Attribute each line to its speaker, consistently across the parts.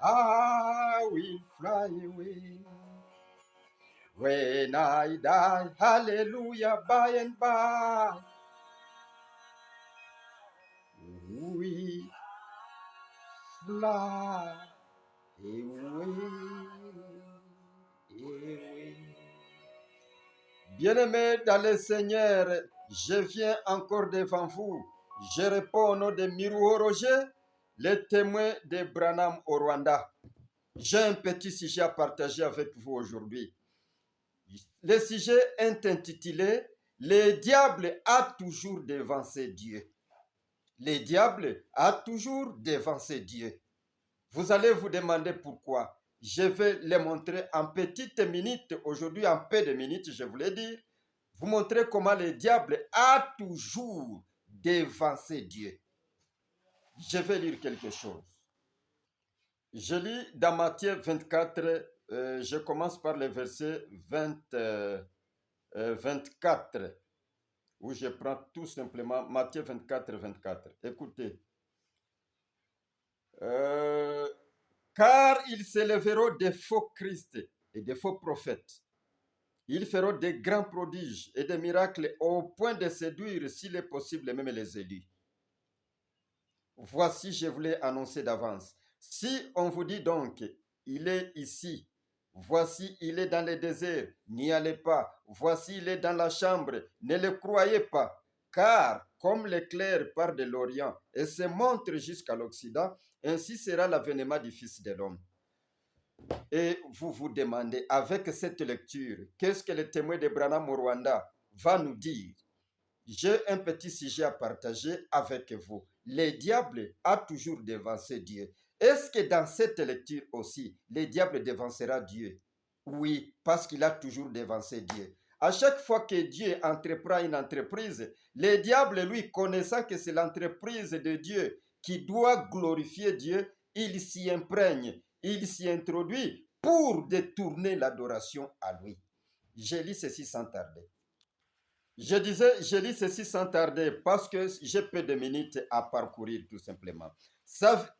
Speaker 1: I will fly away. When I die, hallelujah, by and by, we fly away. Bien-aimés dans le Seigneur, je viens encore devant vous. Je réponds au nom de Miruho Roger, le témoin de Branham au Rwanda. J'ai un petit sujet à partager avec vous aujourd'hui. Le sujet est intitulé « Le diable a toujours devancé Dieu ». Le diable a toujours devancé Dieu. Vous allez vous demander pourquoi. Je vais les montrer en petites minutes. Aujourd'hui, en peu de minutes, je voulais dire. Vous montrer comment le diable a toujours devancé Dieu. Je vais lire quelque chose. Je lis dans Matthieu 24, je commence par le verset 24, où je prends tout simplement Matthieu 24, 24. Écoutez. Car ils s'élèveront des faux Christ et des faux prophètes. Ils feront des grands prodiges et des miracles au point de séduire, s'il est possible, même les élus. Voici, je voulais annoncer d'avance. Si on vous dit donc, il est ici, voici, il est dans le désert, n'y allez pas. Voici, il est dans la chambre, ne le croyez pas. Car, comme l'éclair part de l'Orient et se montre jusqu'à l'Occident, ainsi sera l'avènement du Fils de l'homme. Et vous vous demandez, avec cette lecture, qu'est-ce que le témoin de Branham au Rwanda va nous dire? J'ai un petit sujet à partager avec vous. Le diable a toujours devancé Dieu. Est-ce que dans cette lecture aussi, le diable devancera Dieu? Oui, parce qu'il a toujours devancé Dieu. À chaque fois que Dieu entreprend une entreprise, le diable, lui, connaissant que c'est l'entreprise de Dieu qui doit glorifier Dieu, il s'y imprègne, il s'y introduit pour détourner l'adoration à lui. Je lis ceci sans tarder. Je lis ceci sans tarder parce que j'ai peu de minutes à parcourir tout simplement.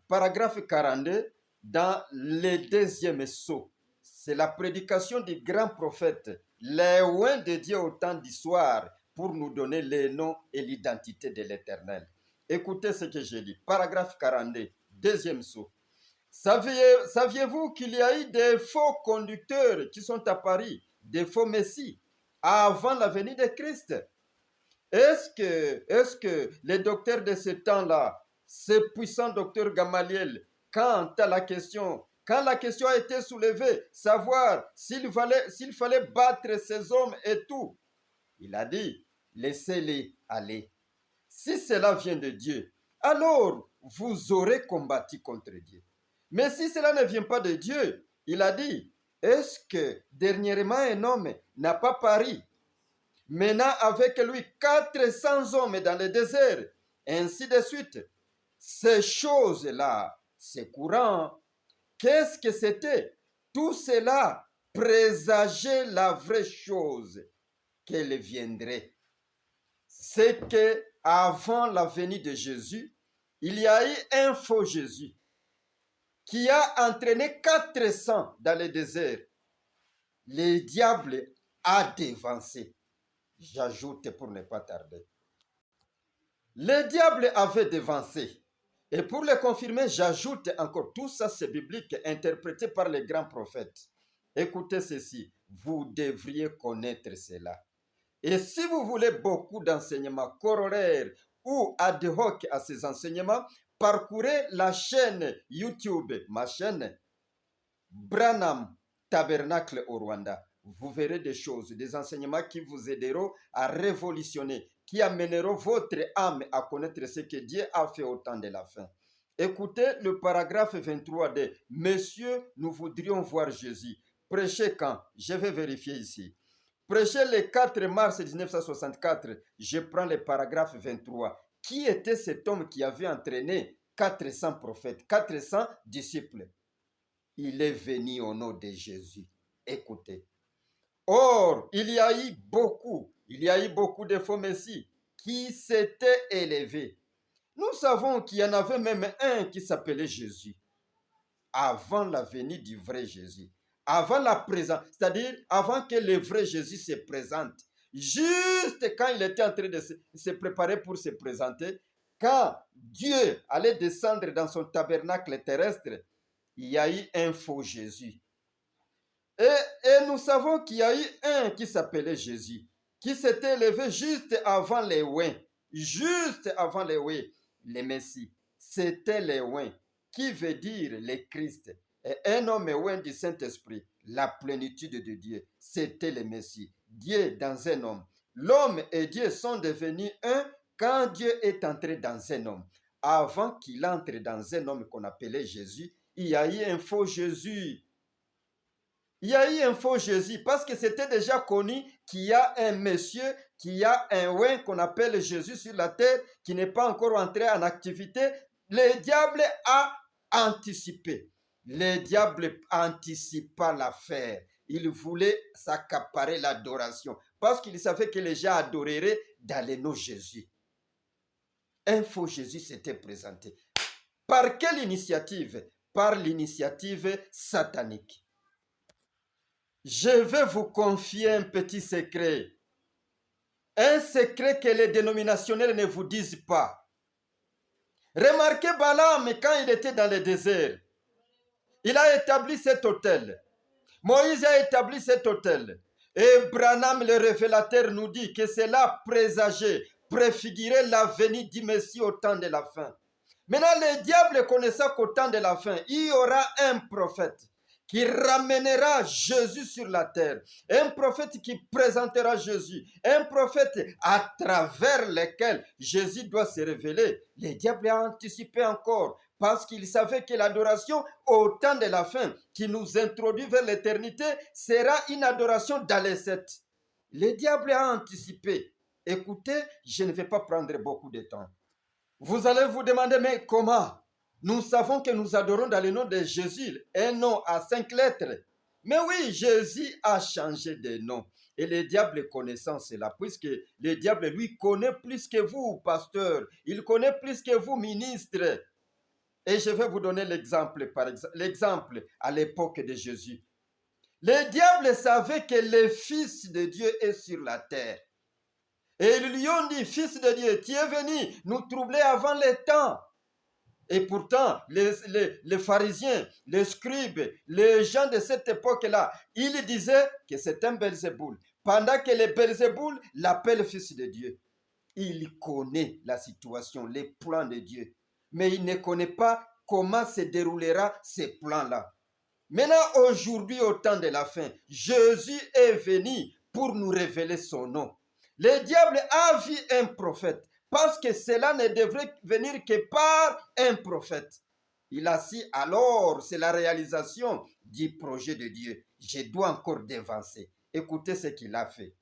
Speaker 1: Paragraphe 42, dans le deuxième sceau, c'est la prédication du grand prophète, les oins de Dieu au temps du soir, pour nous donner les noms et l'identité de l'Éternel. Écoutez ce que je lis. Paragraphe 42, deuxième sceau. Saviez-vous qu'il y a eu des faux conducteurs qui sont apparus, des faux messies, avant la venue de Christ? Est-ce que les docteurs de ce temps-là, ce puissant docteur Gamaliel, quand la question a été soulevée, savoir s'il fallait battre ces hommes et tout, il a dit, laissez-les aller. Si cela vient de Dieu, alors vous aurez combattu contre Dieu. Mais si cela ne vient pas de Dieu, il a dit, est-ce que dernièrement un homme n'a pas pari, menant avec lui 400 hommes dans le désert, ainsi de suite? Ces choses-là, c'est courant. Qu'est-ce que c'était? Tout cela présageait la vraie chose qu'elle viendrait. C'est que avant la venue de Jésus, il y a eu un faux Jésus qui a entraîné 400 dans le désert. Le diable a devancé. J'ajoute pour ne pas tarder. Le diable avait devancé. Et pour le confirmer, j'ajoute encore, tout ça c'est biblique, interprété par les grands prophètes. Écoutez ceci, vous devriez connaître cela. Et si vous voulez beaucoup d'enseignements corollaires ou ad hoc à ces enseignements, parcourez la chaîne YouTube, ma chaîne, Branham Tabernacle au Rwanda. Vous verrez des choses, des enseignements qui vous aideront à révolutionner, qui amèneront votre âme à connaître ce que Dieu a fait au temps de la fin. Écoutez le paragraphe 23 de « Messieurs, nous voudrions voir Jésus ». Prêchez quand? Je vais vérifier ici. Prêché le 4 mars 1964, je prends le paragraphe 23. Qui était cet homme qui avait entraîné 400 prophètes, 400 disciples? Il est venu au nom de Jésus. Écoutez. Or, il y a eu beaucoup de faux messies qui s'étaient élevés. Nous savons qu'il y en avait même un qui s'appelait Jésus. avant la venue du vrai Jésus. Avant la présence, c'est-à-dire avant que le vrai Jésus se présente. Juste quand il était en train de se préparer pour se présenter, quand Dieu allait descendre dans son tabernacle terrestre, il y a eu un faux Jésus. Et nous savons qu'il y a eu un qui s'appelait Jésus, qui s'était élevé juste avant les ouins, juste avant les ouins, les Messies. C'était les ouins, qui veut dire le Christ. Et un homme ouin du Saint-Esprit, la plénitude de Dieu, c'était le Messie. Dieu dans un homme. L'homme et Dieu sont devenus un quand Dieu est entré dans un homme. Avant qu'il entre dans un homme qu'on appelait Jésus, il y a eu un faux Jésus. Il y a eu un faux Jésus parce que c'était déjà connu qu'il y a un monsieur, qu'il y a un ouin qu'on appelle Jésus sur la terre qui n'est pas encore entré en activité. Le diable a anticipé. Le diable anticipa l'affaire. Il voulait s'accaparer l'adoration parce qu'il savait que les gens adoreraient dans le nom Jésus. Un faux Jésus s'était présenté. Par quelle initiative? Par l'initiative satanique. Je vais vous confier un petit secret. Un secret que les dénominationnels ne vous disent pas. Remarquez Balaam quand il était dans le désert. Il a établi cet autel. Moïse a établi cet autel. Et Branham, le révélateur, nous dit que cela présageait, préfigurait la venue du Messie au temps de la fin. Maintenant, le diable connaissant qu'au temps de la fin, il y aura un prophète qui ramènera Jésus sur la terre, un prophète qui présentera Jésus, un prophète à travers lequel Jésus doit se révéler. Le diable a anticipé encore, parce qu'il savait que l'adoration au temps de la fin, qui nous introduit vers l'éternité, sera une adoration dans les sept. Le diable a anticipé. Écoutez, je ne vais pas prendre beaucoup de temps. Vous allez vous demander, mais comment? Nous savons que nous adorons dans le nom de Jésus, un nom à 5 lettres. Mais oui, Jésus a changé de nom. Et le diable connaissant cela, puisque le diable, lui, connaît plus que vous, pasteur. Il connaît plus que vous, ministre. Et je vais vous donner l'exemple, l'exemple à l'époque de Jésus. Le diable savait que le Fils de Dieu est sur la terre. Et ils lui ont dit, Fils de Dieu, tu es venu nous troubler avant le temps. Et pourtant, les pharisiens, les scribes, les gens de cette époque-là, ils disaient que c'est un Belzéboul. Pendant que le Belzéboul l'appelle fils de Dieu. Il connaît la situation, les plans de Dieu. Mais il ne connaît pas comment se déroulera ces plans-là. Maintenant, aujourd'hui, au temps de la fin, Jésus est venu pour nous révéler son nom. Le diable a vu un prophète. Parce que cela ne devrait venir que par un prophète. Il a dit alors, c'est la réalisation du projet de Dieu. Je dois encore dévancer. Écoutez ce qu'il a fait.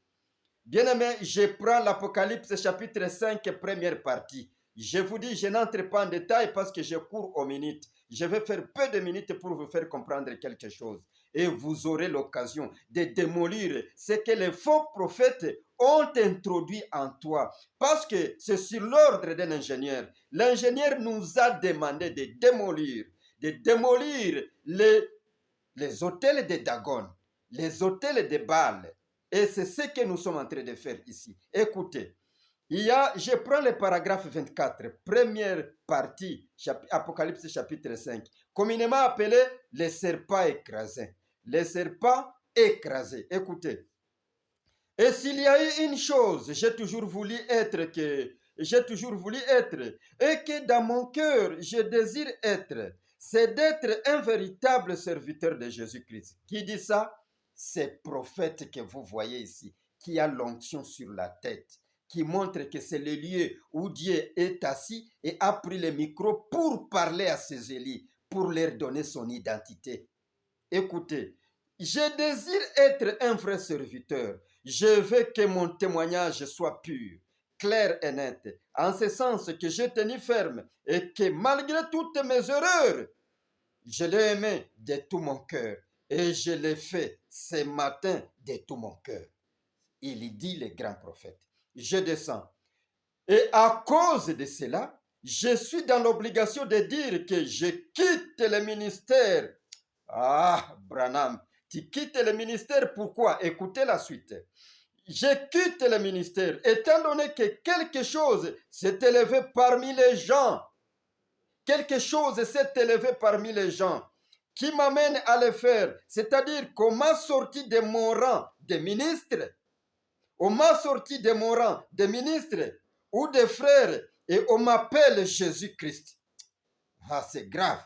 Speaker 1: Bien-aimé, je prends l'Apocalypse chapitre 5, première partie. Je vous dis, je n'entre pas en détail parce que je cours aux minutes. Je vais faire peu de minutes pour vous faire comprendre quelque chose. Et vous aurez l'occasion de démolir ce que les faux prophètes ont introduit en toi. Parce que c'est sur l'ordre d'un ingénieur. L'ingénieur nous a demandé de démolir les hôtels de Dagon, les hôtels de Baal. Et c'est ce que nous sommes en train de faire ici. Écoutez, je prends le paragraphe 24, première partie, Apocalypse chapitre 5, communément appelé les serpents écrasés. Les serpents écrasés. Écoutez. Et s'il y a eu une chose, j'ai toujours voulu être, et que dans mon cœur, je désire être, c'est d'être un véritable serviteur de Jésus-Christ. Qui dit ça? C'est prophète que vous voyez ici, qui a l'onction sur la tête, qui montre que c'est le lieu où Dieu est assis et a pris le micro pour parler à ses élus, pour leur donner son identité. Écoutez, je désire être un vrai serviteur. Je veux que mon témoignage soit pur, clair et net, en ce sens que j'ai tenu ferme et que malgré toutes mes erreurs, je l'ai aimé de tout mon cœur et je l'ai fait ce matin de tout mon cœur. Il dit le grand prophète. Je descends. Et à cause de cela, je suis dans l'obligation de dire que je quitte le ministère. Ah, Branham, tu quittes le ministère, pourquoi? Écoutez la suite. Je quitte le ministère, étant donné que quelque chose s'est élevé parmi les gens. Quelque chose s'est élevé parmi les gens qui m'amène à le faire. C'est-à-dire qu'on m'a sorti de mon rang de ministre. On m'a sorti de mon rang de ministre ou de frère et on m'appelle Jésus-Christ. Ah, c'est grave.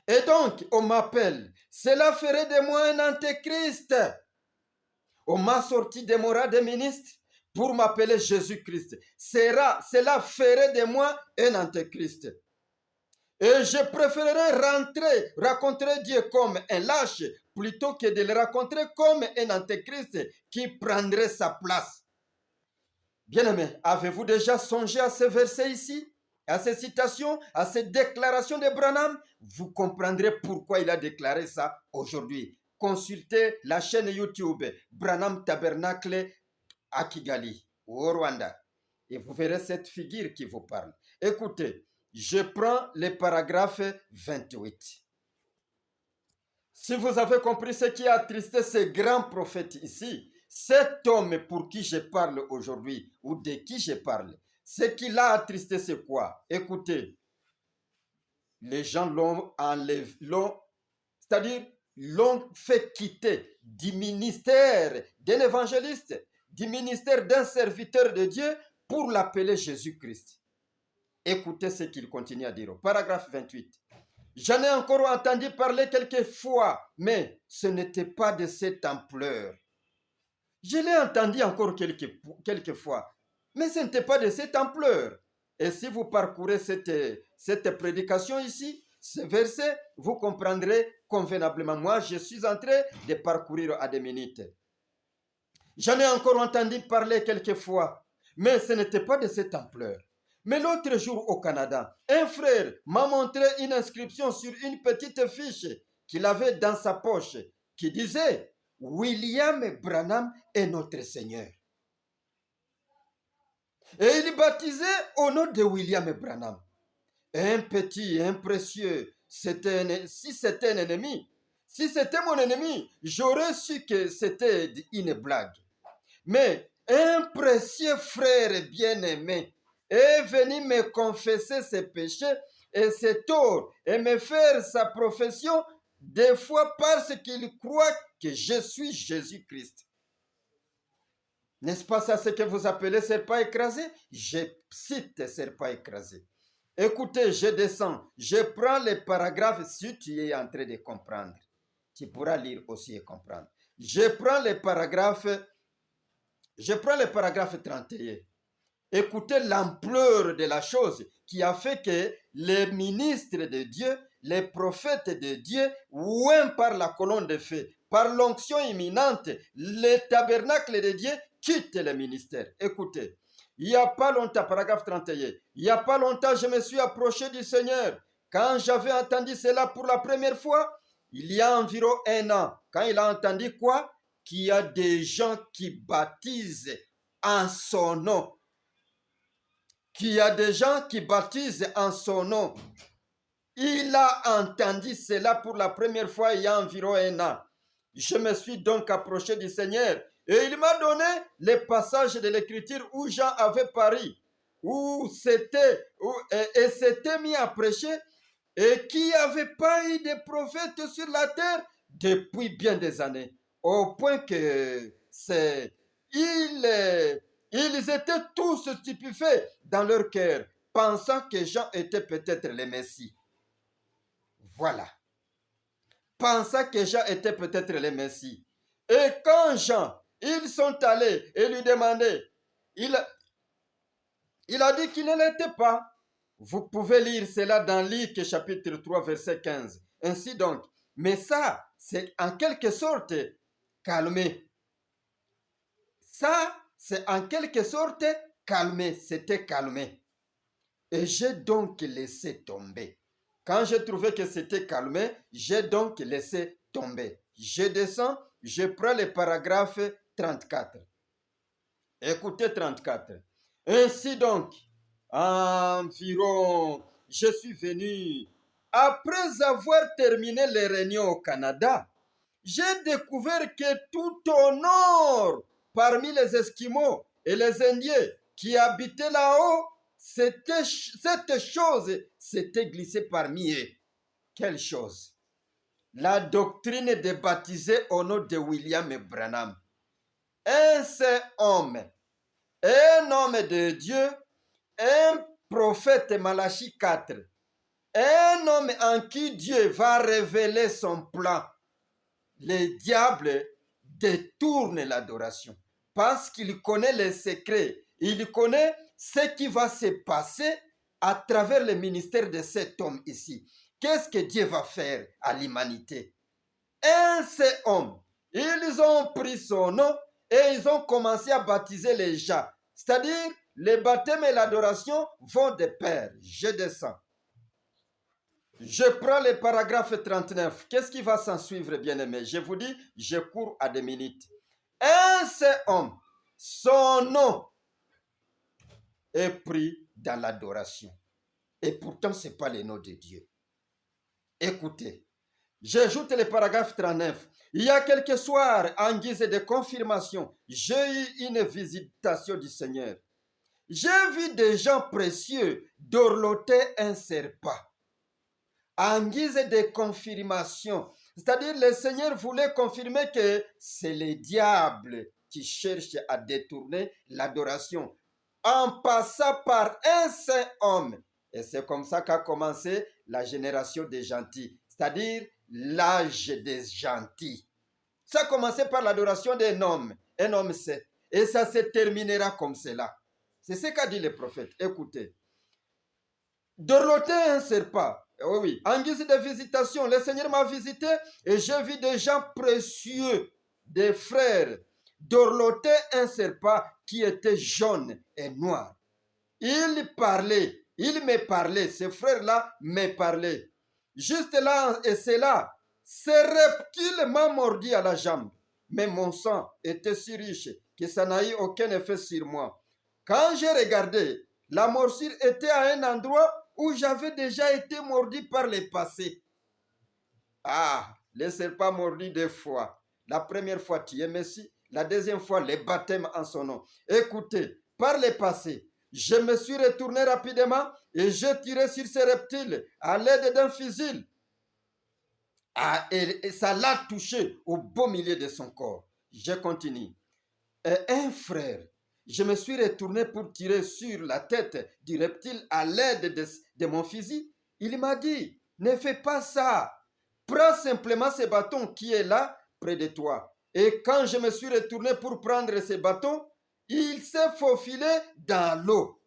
Speaker 1: Et donc, on m'appelle. Cela ferait de moi un antéchrist. On m'a sorti de mon rang de ministre pour m'appeler Jésus-Christ. Cela ferait de moi un antéchrist. Et je préférerais rencontrer Dieu comme un lâche plutôt que de le rencontrer comme un antéchrist qui prendrait sa place. Bien-aimés, avez-vous déjà songé à ce verset ici, à ces citations, à ces déclarations de Branham? Vous comprendrez pourquoi il a déclaré ça aujourd'hui. Consultez la chaîne YouTube Branham Tabernacle à Kigali, au Rwanda, et vous verrez cette figure qui vous parle. Écoutez, je prends le paragraphe 28. Si vous avez compris ce qui a attristé ces grands prophètes ici, cet homme pour qui je parle aujourd'hui, ou de qui je parle, ce qui l'a attristé, c'est quoi? Écoutez, les gens l'ont enlevé, c'est-à-dire l'ont fait quitter du ministère d'un évangéliste, du ministère d'un serviteur de Dieu pour l'appeler Jésus-Christ. Écoutez ce qu'il continue à dire au paragraphe 28. J'en ai encore entendu parler quelquefois, mais ce n'était pas de cette ampleur. Je l'ai entendu encore quelquefois, mais ce n'était pas de cette ampleur. Et si vous parcourez cette prédication ici, ce verset, vous comprendrez convenablement. Moi, je suis en train de parcourir à des minutes. J'en ai encore entendu parler quelquefois, mais ce n'était pas de cette ampleur. Mais l'autre jour au Canada, un frère m'a montré une inscription sur une petite fiche qu'il avait dans sa poche qui disait « William Branham est notre Seigneur ». Et il baptisait au nom de William Branham. Un petit, un précieux, si c'était un ennemi, si c'était mon ennemi, j'aurais su que c'était une blague. Mais un précieux frère bien-aimé est venu me confesser ses péchés et ses torts et me faire sa profession des fois parce qu'il croit que je suis Jésus-Christ. N'est-ce pas ça ce que vous appelez serpent écrasé? Je cite serpent écrasé. Écoutez, je descends, je prends les paragraphes si tu es en train de comprendre. Tu pourras lire aussi et comprendre. Je prends le paragraphe 31. Écoutez l'ampleur de la chose qui a fait que les ministres de Dieu, les prophètes de Dieu, ouins par la colonne de feu, par l'onction imminente, le tabernacle de Dieu quittent le ministère. Écoutez, il n'y a pas longtemps, paragraphe 31, il n'y a pas longtemps, je me suis approché du Seigneur. Quand j'avais entendu cela pour la première fois, il y a environ 1 an, quand il a entendu quoi? Qu'il y a des gens qui baptisent en son nom. Qu'il y a des gens qui baptisent en son nom. Il a entendu cela pour la première fois il y a environ 1 an. Je me suis donc approché du Seigneur et il m'a donné les passages de l'Écriture où Jean avait pari, où s'était mis à prêcher et qui n'avait pas eu de prophète sur la terre depuis bien des années. Au point que ils étaient tous stupéfaits dans leur cœur, pensant que Jean était peut-être le Messie. Voilà. Pensant que Jean était peut-être le Messie. Et quand Jean, ils sont allés et lui demandaient, il a dit qu'il ne l'était pas. Vous pouvez lire cela dans Luc chapitre 3, verset 15. Ainsi donc, mais ça, c'est en quelque sorte calmé. Ça, c'est en quelque sorte calmé. C'était calmé. Et j'ai donc laissé tomber. Quand j'ai trouvé que c'était calmé, j'ai donc laissé tomber. Je descends, je prends le paragraphe 34. Écoutez 34. Ainsi donc, environ, je suis venu, après avoir terminé les réunions au Canada, j'ai découvert que tout au nord, parmi les Esquimaux et les Indiens qui habitaient là-haut, cette chose s'était glissée parmi eux. Quelle chose? La doctrine des baptisés au nom de William Branham. Un seul homme, un homme de Dieu, un prophète Malachie 4, un homme en qui Dieu va révéler son plan. Le diable détourne l'adoration parce qu'il connaît les secrets. Il connaît ce qui va se passer à travers le ministère de cet homme ici. Qu'est-ce que Dieu va faire à l'humanité? Un seul homme. Ils ont pris son nom et ils ont commencé à baptiser les gens. C'est-à-dire, le baptême et l'adoration vont de pair. Je descends. Je prends le paragraphe 39. Qu'est-ce qui va s'en suivre, bien-aimé? Je vous dis, je cours à 2 minutes. Un seul homme, son nom est pris dans l'adoration. Et pourtant, ce n'est pas le nom de Dieu. Écoutez, j'ajoute le paragraphe 39. Il y a quelques soirs, en guise de confirmation, j'ai eu une visitation du Seigneur. J'ai vu des gens précieux dorloter un serpent. En guise de confirmation. C'est-à-dire, le Seigneur voulait confirmer que c'est le diable qui cherche à détourner l'adoration en passant par un seul homme. Et c'est comme ça qu'a commencé la génération des gentils, c'est-à-dire l'âge des gentils. Ça a commencé par l'adoration d'un homme, un homme saint. Et ça se terminera comme cela. C'est ce qu'a dit le prophète. Écoutez. Dorloter un serpent. Oui, oui. En guise de visitation, le Seigneur m'a visité et j'ai vu des gens précieux, des frères, dorloter un serpent qui était jaune et noir. Il me parlait, ces frères-là me parlaient. Juste là, et c'est là, ce reptile m'a mordu à la jambe. Mais mon sang était si riche que ça n'a eu aucun effet sur moi. Quand j'ai regardé, la morsure était à un endroit où j'avais déjà été mordu par le passé. Ah, le serpent mordu 2 fois. La première fois, tu es Messie. La deuxième fois, le baptême en son nom. Écoutez, par le passé, je me suis retourné rapidement et j'ai tiré sur ce reptile à l'aide d'un fusil. Ah, et ça l'a touché au beau milieu de son corps. Je continue. Et un frère, je me suis retourné pour tirer sur la tête du reptile à l'aide de mon fusil. Il m'a dit, ne fais pas ça. Prends simplement ce bâton qui est là près de toi. Et quand je me suis retourné pour prendre ce bâton, il s'est faufilé dans l'eau.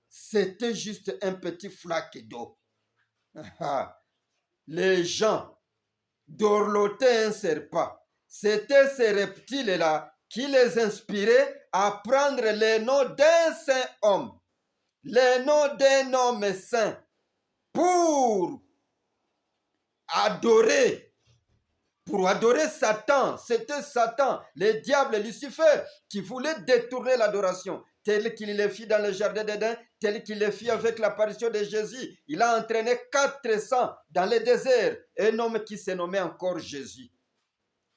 Speaker 1: C'était juste un petit flaque d'eau. Les gens dorlotaient un serpent. C'était ces reptiles-là qui les inspirait à prendre le nom d'un saint homme, le nom d'un homme saint, pour adorer Satan. C'était Satan, le diable Lucifer, qui voulait détourner l'adoration, tel qu'il le fit dans le jardin d'Éden, tel qu'il le fit avec l'apparition de Jésus. Il a entraîné 400 dans le désert, un homme qui se nommait encore Jésus.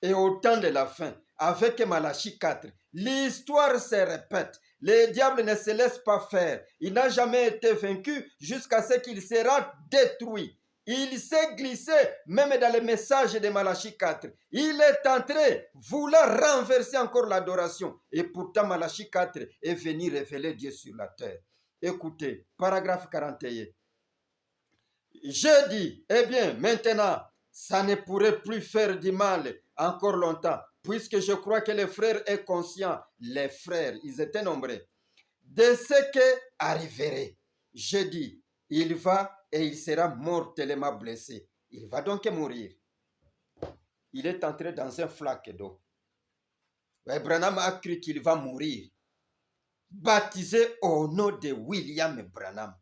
Speaker 1: Et au temps de la fin, avec Malachie 4, l'histoire se répète. Le diable ne se laisse pas faire. Il n'a jamais été vaincu jusqu'à ce qu'il sera détruit. Il s'est glissé même dans le message de Malachie 4. Il est entré vouloir renverser encore l'adoration. Et pourtant Malachie 4 est venu révéler Dieu sur la terre. Écoutez, paragraphe 41. Je dis, eh bien, maintenant, ça ne pourrait plus faire du mal encore longtemps, puisque je crois que les frères est conscient, les frères, ils étaient nombreux, de ce qui arriverait. Je dis, il va et il sera mortellement blessé. Il va donc mourir. Il est entré dans un flaque d'eau. Branham a cru qu'il va mourir. Baptisé au nom de William Branham.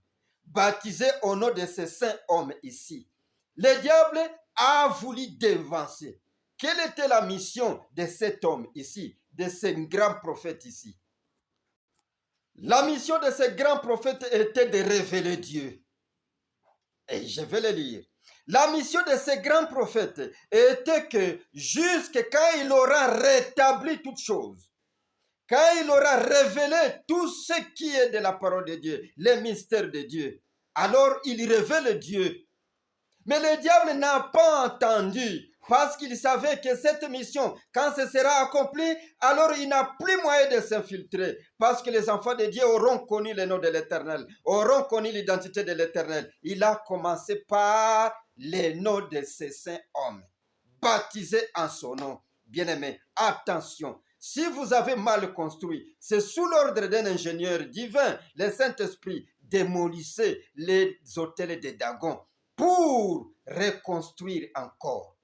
Speaker 1: Baptisé au nom de ce saint homme ici. Le diable a voulu dévancer. Quelle était la mission de cet homme ici, de ce grand prophète ici? La mission de ces grands prophètes était de révéler Dieu. Et je vais le lire. La mission de ces grands prophètes était que jusque quand il aura rétabli toutes choses, quand il aura révélé tout ce qui est de la parole de Dieu, les mystères de Dieu, alors il révèle Dieu. Mais le diable n'a pas entendu parce qu'il savait que cette mission, quand ce sera accompli, alors il n'a plus moyen de s'infiltrer parce que les enfants de Dieu auront connu le nom de l'Éternel, auront connu l'identité de l'Éternel. Il a commencé par les noms de ces saints hommes, baptisés en son nom. Bien-aimés, attention. Si vous avez mal construit, c'est sous l'ordre d'un ingénieur divin, le Saint-Esprit, démolissez les hôtels de Dagon pour reconstruire encore.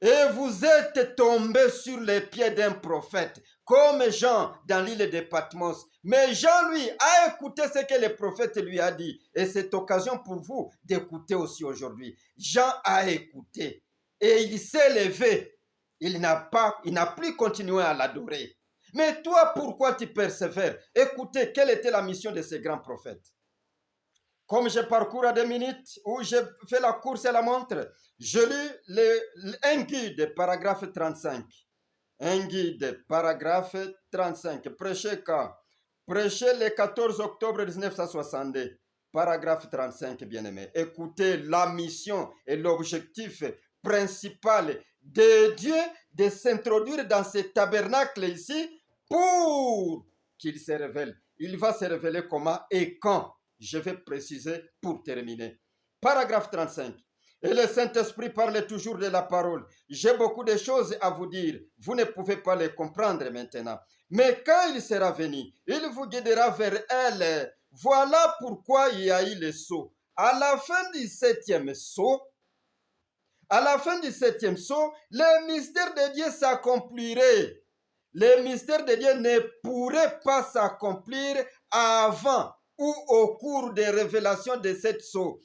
Speaker 1: Et vous êtes tombés sur les pieds d'un prophète, comme Jean dans l'île de Patmos. Mais Jean, lui, a écouté ce que le prophète lui a dit. Et c'est occasion pour vous d'écouter aussi aujourd'hui. Jean a écouté et il s'est levé. Il n'a plus continué à l'adorer. Mais toi, pourquoi tu persévères? Écoutez, quelle était la mission de ces grands prophètes? Comme je parcours à 2 minutes, où je fais la course à la montre, je lis un guide, paragraphe 35. Un guide, paragraphe 35. Prêchez quand? Prêchez le 14 octobre 1962. Paragraphe 35, bien-aimé. Écoutez la mission et l'objectif principal de Dieu de s'introduire dans ce tabernacle ici pour qu'il se révèle. Il va se révéler comment et quand? Je vais préciser pour terminer. Paragraphe 35. Et le Saint-Esprit parle toujours de la parole. J'ai beaucoup de choses à vous dire. Vous ne pouvez pas les comprendre maintenant. Mais quand il sera venu, il vous guidera vers elle. Voilà pourquoi il y a eu le sceau. À la fin du 7e sceau, le mystère de Dieu s'accomplirait. Le mystère de Dieu ne pourrait pas s'accomplir avant ou au cours des révélations de cette sceau.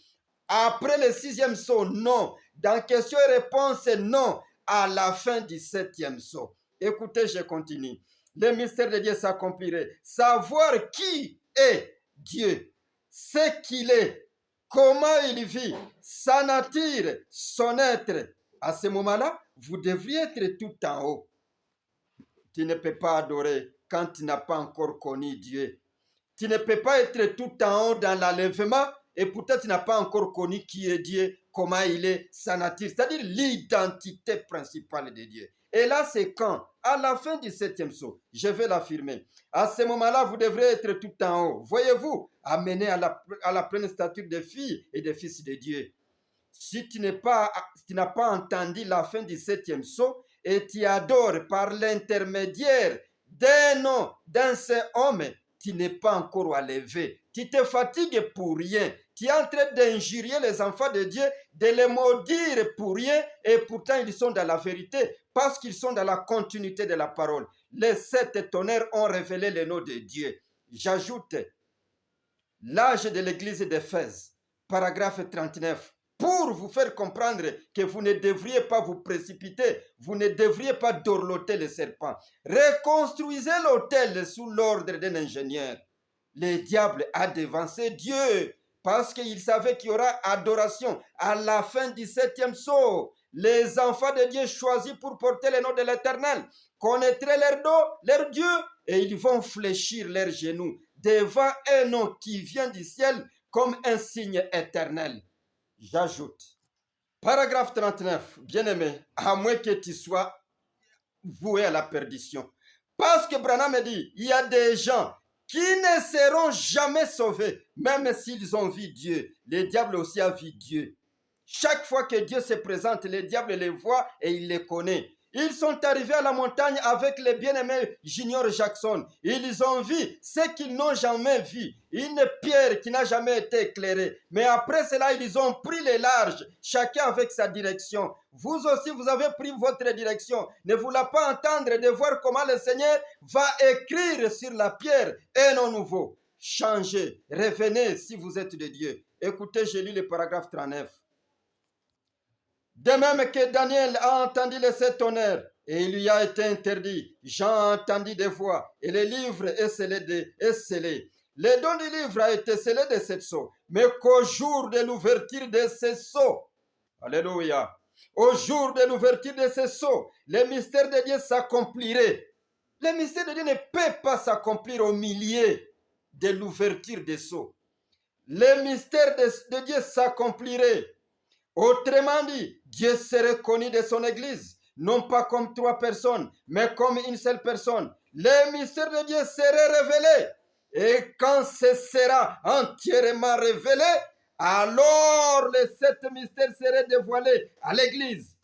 Speaker 1: Après le 6e sceau, non. Dans question et réponse, non. À la fin du 7e sceau. Écoutez, je continue. Le mystère de Dieu s'accomplirait. Savoir qui est Dieu, ce qu'il est, comment il vit, sa nature, son être. À ce moment-là, vous devriez être tout en haut. Tu ne peux pas adorer quand tu n'as pas encore connu Dieu. Tu ne peux pas être tout en haut dans l'enlèvement et pourtant tu n'as pas encore connu qui est Dieu, comment il est, sa nature, c'est-à-dire l'identité principale de Dieu. Et là, c'est quand? À la fin du 7e sceau, je vais l'affirmer. À ce moment-là, vous devrez être tout en haut. Voyez-vous, amené à la pleine stature des filles et des fils de Dieu. Si tu n'as pas entendu la fin du 7e sceau et tu adores par l'intermédiaire d'un nom, d'un seul homme, tu n'es pas encore à lever. Tu te fatigues pour rien. Tu es en train d'injurier les enfants de Dieu, de les maudire pour rien, et pourtant ils sont dans la vérité, parce qu'ils sont dans la continuité de la parole. Les 7 tonnerres ont révélé le nom de Dieu. J'ajoute l'âge de l'église d'Éphèse, paragraphe 39. Pour vous faire comprendre que vous ne devriez pas vous précipiter, vous ne devriez pas dorloter le serpent. Reconstruisez l'autel sous l'ordre d'un ingénieur. Le diable a devancé Dieu parce qu'il savait qu'il y aura adoration à la fin du 7e sceau. Les enfants de Dieu choisis pour porter le nom de l'Éternel connaîtraient leur Dieu, et ils vont fléchir leurs genoux devant un nom qui vient du ciel comme un signe éternel. J'ajoute, paragraphe 39, bien-aimé, à moins que tu sois voué à la perdition. Parce que Branham dit, il y a des gens qui ne seront jamais sauvés, même s'ils ont vu Dieu. Le diable aussi a vu Dieu. Chaque fois que Dieu se présente, le diable les voit et il les connaît. Ils sont arrivés à la montagne avec le bien-aimé Junior Jackson. Ils ont vu ce qu'ils n'ont jamais vu. Une pierre qui n'a jamais été éclairée. Mais après cela, ils ont pris les larges, chacun avec sa direction. Vous aussi, vous avez pris votre direction. Ne voulez pas entendre de voir comment le Seigneur va écrire sur la pierre un nom nouveau. Changez, revenez si vous êtes de Dieu. Écoutez, je lis le paragraphe 39. De même que Daniel a entendu les 7 tonnerres, Et il lui a été interdit. Jean entendit des voix, et le livre est scellé. Le don du livre a été scellé de cette sceaux, mais qu'au jour de l'ouverture de ces sceaux, alléluia, au jour de l'ouverture de ces sceaux, le mystère de Dieu s'accomplirait. Le mystère de Dieu ne peut pas s'accomplir au milieu de l'ouverture des sceaux. Le mystère de Dieu s'accomplirait. Autrement dit, Dieu serait connu de son Église, non pas comme 3 personnes, mais comme une seule personne. Le mystère de Dieu serait révélé. Et quand ce sera entièrement révélé, alors les 7 mystères seraient dévoilés à l'Église.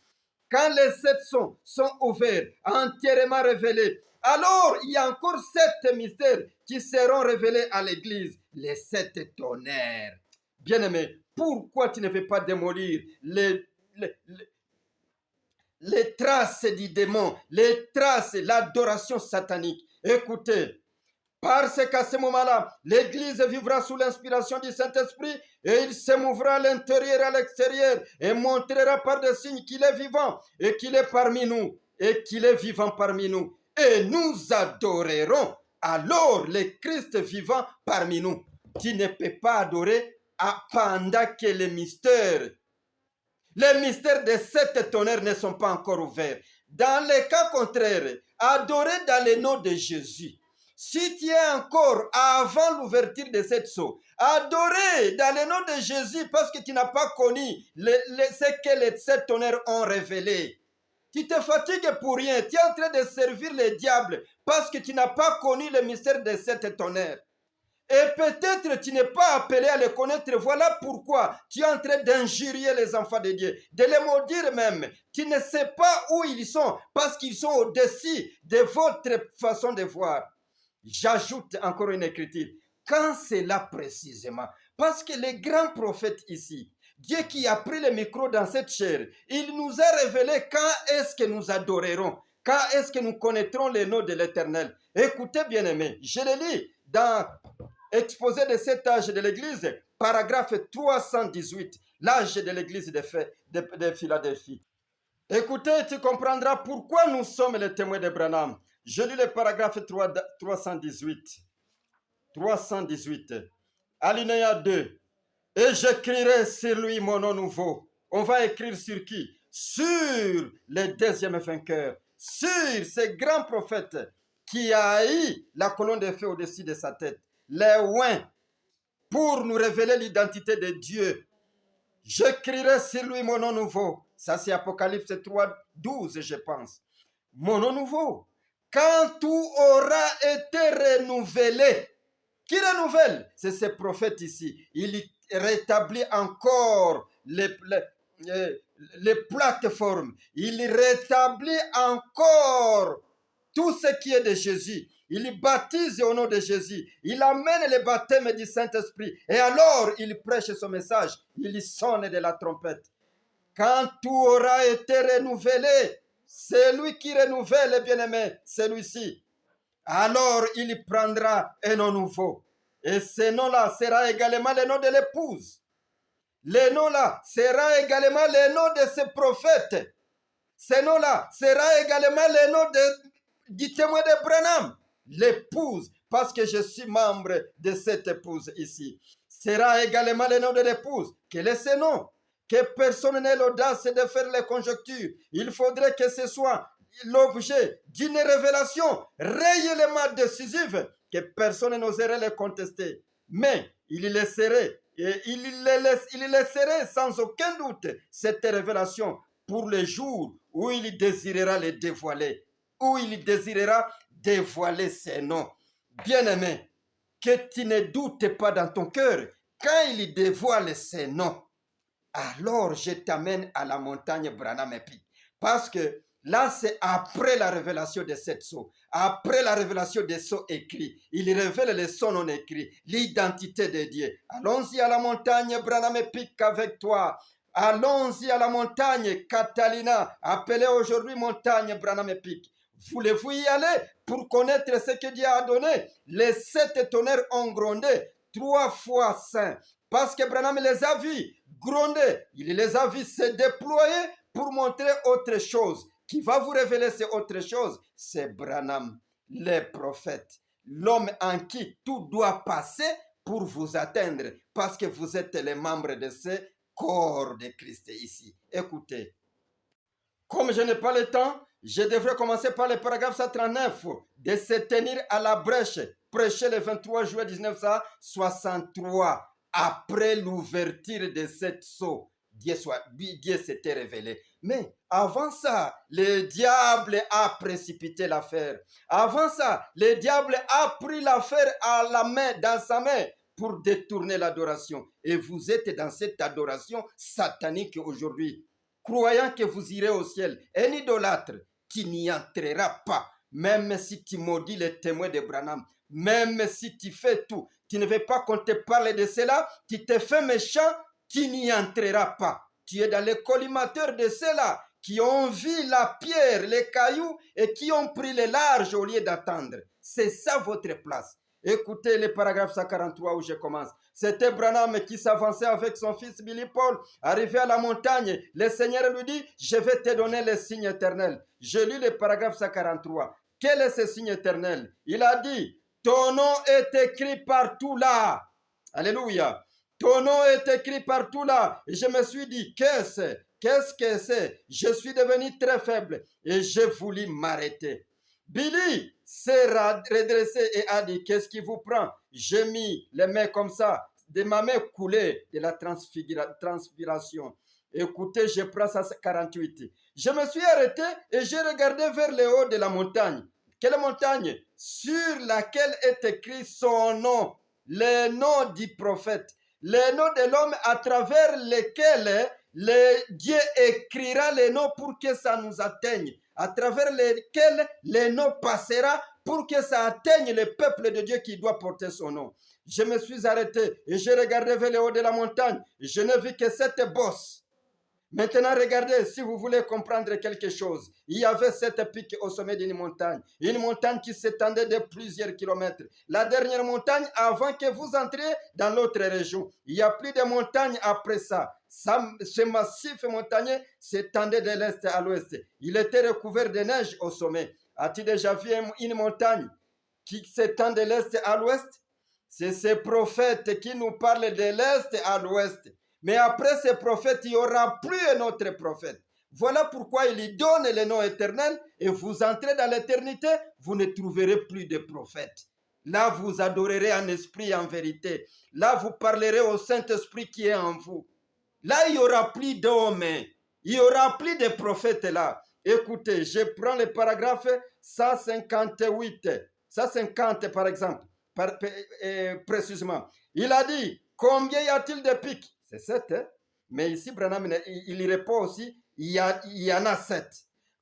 Speaker 1: Quand les 7 sont ouverts, entièrement révélés, alors il y a encore 7 mystères qui seront révélés à l'Église. Les 7 tonnerres. Bien-aimé, pourquoi tu ne veux pas démolir les traces du démon, les traces, l'adoration satanique? Écoutez, parce qu'à ce moment-là, l'Église vivra sous l'inspiration du Saint-Esprit et il se mouvra à l'intérieur et à l'extérieur et montrera par des signes qu'il est vivant et qu'il est parmi nous et qu'il est vivant parmi nous. Et nous adorerons alors le Christ vivant parmi nous. Tu ne peux pas adorer pendant que les mystères des 7 tonnerres ne sont pas encore ouverts. Dans le cas contraire, adorer dans le nom de Jésus. Si tu es encore avant l'ouverture de cette sceaux, adorer dans le nom de Jésus parce que tu n'as pas connu ce que les 7 tonnerres ont révélé. Tu te fatigues pour rien. Tu es en train de servir le diable parce que tu n'as pas connu le mystère des 7 tonnerres. Et peut-être tu n'es pas appelé à les connaître. Voilà pourquoi tu es en train d'injurier les enfants de Dieu, de les maudire même. Tu ne sais pas où ils sont parce qu'ils sont au-dessus de votre façon de voir. J'ajoute encore une écriture. Quand c'est là précisément, parce que les grands prophètes ici, Dieu qui a pris le micro dans cette chair, il nous a révélé quand est-ce que nous adorerons, quand est-ce que nous connaîtrons le nom de l'Éternel. Écoutez bien aimés, je le lis dans Exposé de cet âge de l'Église, paragraphe 318, l'âge de l'Église de Philadelphie. Écoutez, tu comprendras pourquoi nous sommes les témoins d'Abraham. Je lis le paragraphe 318. 318. Alinéa 2. Et j'écrirai sur lui mon nom nouveau. On va écrire sur qui? Sur le deuxième vainqueur. Sur ce grand prophète qui a eu la colonne de feu au-dessus de sa tête. Les oins pour nous révéler l'identité de Dieu. J'écrirai sur lui mon nom nouveau. Ça, c'est Apocalypse 3, 12, je pense. Mon nom nouveau. Quand tout aura été renouvelé. Qui renouvelle? C'est ce prophète ici. Il rétablit encore les plateformes. Il rétablit encore tout ce qui est de Jésus. Il baptise au nom de Jésus. Il amène le baptême du Saint-Esprit. Et alors, il prêche son message. Il sonne de la trompette. Quand tout aura été renouvelé, c'est lui qui renouvelle, bien-aimé, celui-ci. Alors, il prendra un nom nouveau. Et ce nom-là sera également le nom de l'épouse. Le nom-là sera également le nom de ce prophète. Ce nom-là sera également le nom du témoin de Branham. L'épouse, parce que je suis membre de cette épouse ici, sera également le nom de l'épouse. Quel est ce nom? Que personne n'ait l'audace de faire les conjectures. Il faudrait que ce soit l'objet d'une révélation réellement décisive, que personne n'oserait le contester. Mais il laisserait sans aucun doute cette révélation pour le jour où il désirera les dévoiler, où il désirera dévoiler ses noms. Bien-aimé, que tu ne doutes pas dans ton cœur, quand il dévoile ses noms, alors je t'amène à la montagne Branham Peak. Parce que là, c'est après la révélation de cette sceaux, après la révélation des sceaux écrits. Il révèle les sceaux non écrits, l'identité de Dieu. Allons-y à la montagne Branham Peak avec toi. Allons-y à la montagne Catalina, appelée aujourd'hui montagne Branham Peak. Voulez-vous y aller pour connaître ce que Dieu a donné? Les 7 tonnerres ont grondé 3 fois saints. Parce que Branham les a vus gronder. Il les a vus se déployer pour montrer autre chose. qui va vous révéler c'est autre chose. C'est Branham, les prophètes, l'homme en qui tout doit passer pour vous atteindre, parce que vous êtes les membres de ce corps de Christ ici. Écoutez, comme je n'ai pas le temps, je devrais commencer par le paragraphe 139, de se tenir à la brèche, prêcher le 23 juillet 1963, après l'ouverture de cette sceau. Dieu s'était révélé. Mais avant ça, le diable a précipité l'affaire. Avant ça, le diable a pris l'affaire à la main, dans sa main, pour détourner l'adoration. Et vous êtes dans cette adoration satanique aujourd'hui, croyant que vous irez au ciel. Un idolâtre qui n'y entrera pas, même si tu maudis les témoins de Branham, même si tu fais tout, tu ne veux pas qu'on te parle de cela, tu te fais méchant, tu n'y entreras pas. Tu es dans le collimateur de ceux-là qui ont vu la pierre, les cailloux et qui ont pris le large au lieu d'attendre. C'est ça votre place. Écoutez le paragraphe 143 où je commence. C'était Branham qui s'avançait avec son fils Billy Paul. Arrivé à la montagne, le Seigneur lui dit, je vais te donner les signes éternels. Je lis le paragraphe 143. Quel est ce signe éternel? Il a dit, ton nom est écrit partout là. Alléluia. Ton nom est écrit partout là. Et je me suis dit, qu'est-ce que c'est? Je suis devenu très faible et j'ai voulu m'arrêter. Billy s'est redressé et a dit, qu'est-ce qui vous prend? J'ai mis les mains comme ça, de ma main coulée de la transpiration. Écoutez, je prends ça 48. Je me suis arrêté et j'ai regardé vers le haut de la montagne. Quelle montagne? Sur laquelle est écrit son nom, le nom du prophète, le nom de l'homme à travers lequel Dieu écrira les noms pour que ça nous atteigne, à travers lesquels les noms passera pour que ça atteigne le peuple de Dieu qui doit porter son nom. Je me suis arrêté et j'ai regardé vers le haut de la montagne. Je n'ai vu que cette bosse. Maintenant, regardez, si vous voulez comprendre quelque chose, il y avait cette pique au sommet d'une montagne, une montagne qui s'étendait de plusieurs kilomètres. La dernière montagne avant que vous entriez dans l'autre région. Il n'y a plus de montagnes après ça. Ce massif montagneux s'étendait de l'est à l'ouest. Il était recouvert de neige au sommet. As-tu déjà vu une montagne qui s'étend de l'est à l'ouest? C'est ces prophètes qui nous parlent de l'est à l'ouest. Mais après ces prophètes, il n'y aura plus un autre prophète. Voilà pourquoi il lui donne le nom éternel et vous entrez dans l'éternité, vous ne trouverez plus de prophètes. Là, vous adorerez en esprit et en vérité. Là, vous parlerez au Saint-Esprit qui est en vous. Là, il n'y aura plus d'hommes. Il n'y aura plus de prophètes là. Écoutez, je prends le paragraphe 158. 150 par exemple, précisément. Il a dit, combien y a-t-il de pics? C'est 7, hein? Mais ici, Branham, il répond aussi, il y en a 7.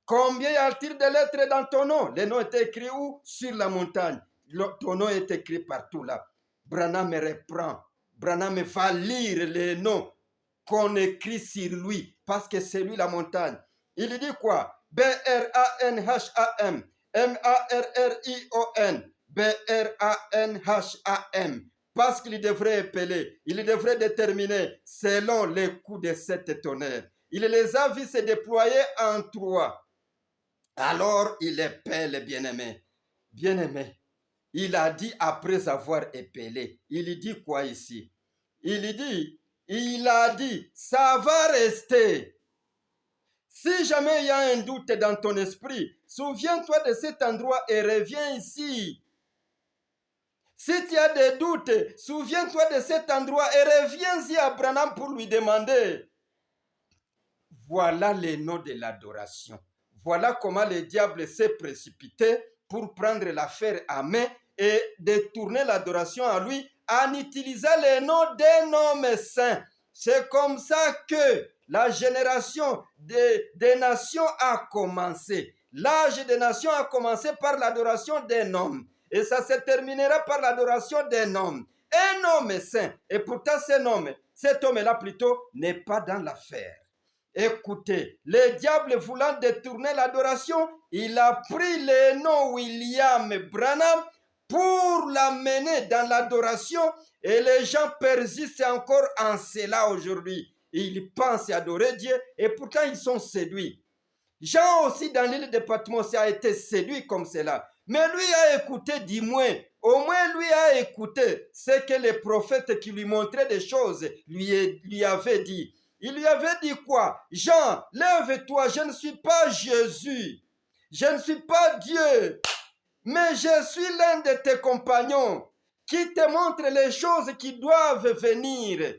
Speaker 1: Combien y a-t-il de lettres dans ton nom? Le nom est écrit où? Sur la montagne. Ton nom est écrit partout là. Branham reprend. Branham va lire les noms qu'on écrit sur lui, parce que c'est lui la montagne. Il dit quoi? B-R-A-N-H-A-M, M-A-R-R-I-O-N, B-R-A-N-H-A-M. Parce qu'il devrait épeler, il devrait déterminer selon les coups de cette tonnerre. Il les a vus se déployer en 3. Alors il épelle, bien-aimé. Bien-aimé, il a dit après avoir épelé. Il dit quoi ici? Il a dit, ça va rester. Si jamais il y a un doute dans ton esprit, souviens-toi de cet endroit et reviens ici. Si tu as des doutes, souviens-toi de cet endroit et reviens-y à Branham pour lui demander. Voilà les noms de l'adoration. Voilà comment le diable s'est précipité pour prendre l'affaire à main et détourner l'adoration à lui en utilisant les noms d'un homme saint. C'est comme ça que la génération des nations a commencé. L'âge des nations a commencé par l'adoration d'un homme. Et ça se terminera par l'adoration d'un homme. Un homme saint. Et pourtant, cet homme-là plutôt, n'est pas dans l'affaire. Écoutez, le diable voulant détourner l'adoration, il a pris le nom William Branham pour l'amener dans l'adoration et les gens persistent encore en cela aujourd'hui. Ils pensent adorer Dieu et pourtant ils sont séduits. Jean aussi dans l'île de Patmos a été séduit comme cela. Mais lui a écouté du moins. Au moins lui a écouté ce que les prophètes qui lui montraient des choses lui avaient dit. Il lui avait dit quoi? Jean, lève-toi, je ne suis pas Jésus. Je ne suis pas Dieu. Mais je suis l'un de tes compagnons qui te montre les choses qui doivent venir.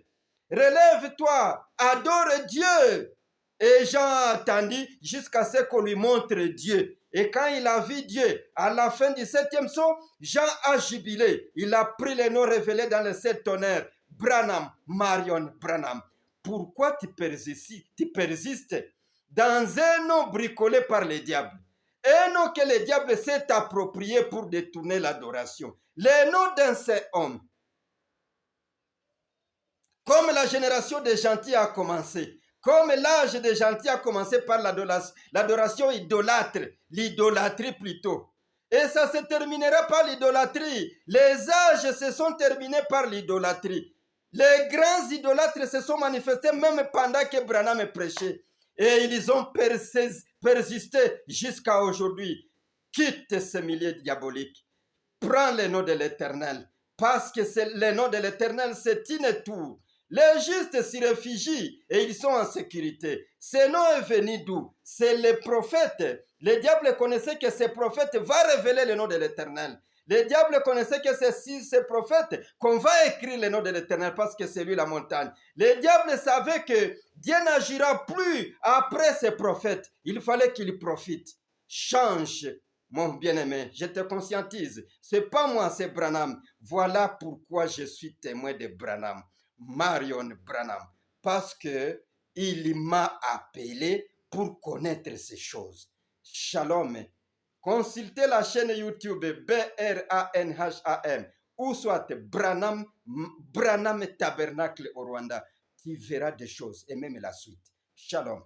Speaker 1: Relève-toi, adore Dieu. Et Jean attendit jusqu'à ce qu'on lui montre Dieu. Et quand il a vu Dieu, à la fin du 7e saut, Jean a jubilé. Il a pris les noms révélés dans le 7 tonnerres. Branham, Marion Branham. Pourquoi tu persistes dans un nom bricolé par les diables? Un nom que le diable s'est approprié pour détourner l'adoration. Le nom d'un seul homme. Comme la génération des gentils a commencé, comme l'âge des gentils a commencé par l'adoration idolâtre, l'idolâtrie plutôt. Et ça se terminera par l'idolâtrie. Les âges se sont terminés par l'idolâtrie. Les grands idolâtres se sont manifestés même pendant que Branham prêchait. Et ils ont persisté jusqu'à aujourd'hui. Quitte ce milieu diabolique. Prends le nom de l'Éternel. Parce que le nom de l'Éternel, c'est une tour. Les justes s'y réfugient et ils sont en sécurité. Ce nom est venu d'où? C'est les prophètes. Le diable connaissait que ces prophètes vont révéler le nom de l'Éternel. Le diable connaissait que c'est ces prophètes qu'on va écrire le nom de l'Éternel parce que c'est lui la montagne. Le diable savait que Dieu n'agira plus après ces prophètes. Il fallait qu'il profite. Change, mon bien-aimé, je te conscientise. C'est pas moi, c'est Branham. Voilà pourquoi je suis témoin de Branham. Marion Branham, parce que il m'a appelé pour connaître ces choses. Shalom. Consultez la chaîne YouTube BRANHAM ou soit Branham Tabernacle au Rwanda. Tu verras des choses et même la suite. Shalom.